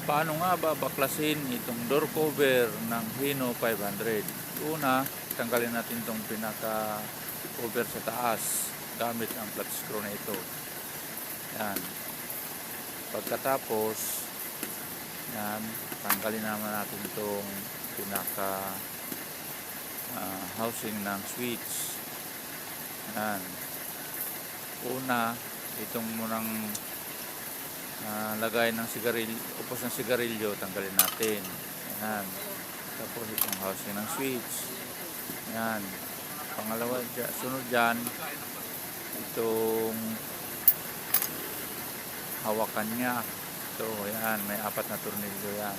Paano nga ba baklasin itong door cover ng Hino 500? Una, tanggalin natin itong pinaka cover sa taas gamit ang flat screw na ito. Yan. Pagkatapos, yan, tanggalin naman natin itong pinaka housing ng switch. Yan. Una, itong munang lagay ng sigarilyo, upos ng sigarilyo, tanggalin natin. Yan. Tapos itong housing ng switch. Yan. Pangalawa, sunod dyan, itong hawakan niya. Ito, yan, may 4 na tornilyo yan.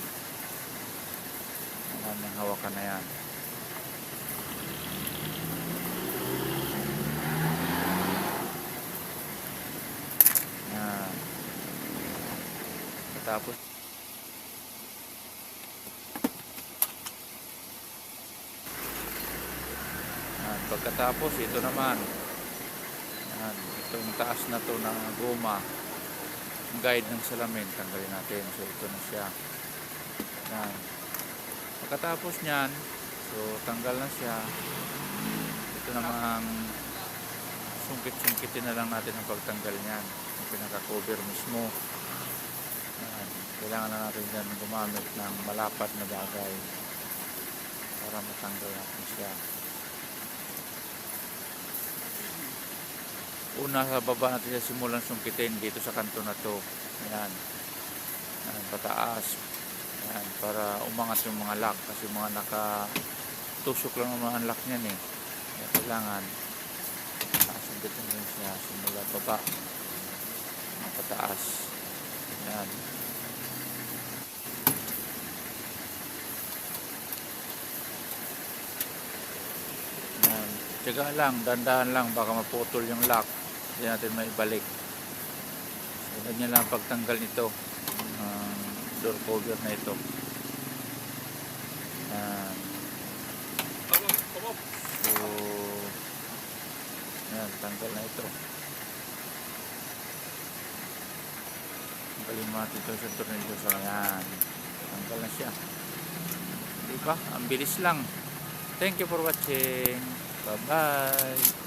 Yan, ang hawakan na yan. Yan. Tapos yan, pagkatapos ito naman, yan, itong taas na to ng goma, ang guide ng salamin, tanggalin natin. So ito na siya. Yan. Pagkatapos nyan, so tanggal na siya. Ito namang sungkit-sungkitin na lang natin ang pagtanggal nyan, yung pinaka-cover mismo. Yan. Kailangan na natin dyan gumamit ng malapad na bagay para matanggal natin siya. Una, sa baba natin siya simulan sungkitin dito sa kanto na to. Yan. Yan, pataas. Yan, para umangat yung mga lock, kasi mga nakatusok lang ang mga lock niyan eh. Kaya kailangan sungkitin din siya simula baba, pataas. Yan. Yan. Tiyaga lang, dandahan lang, baka maputol yung lock. Hindi natin maibalik. So, ganyan lang pagtanggal nito, door cover na ito. Yan. So, yan, tanggal na ito. Tanggalin natin ito sa tornilyo. So, yan. Tanggal na siya. Diba? Ang bilis lang. Thank you for watching. Bye-bye.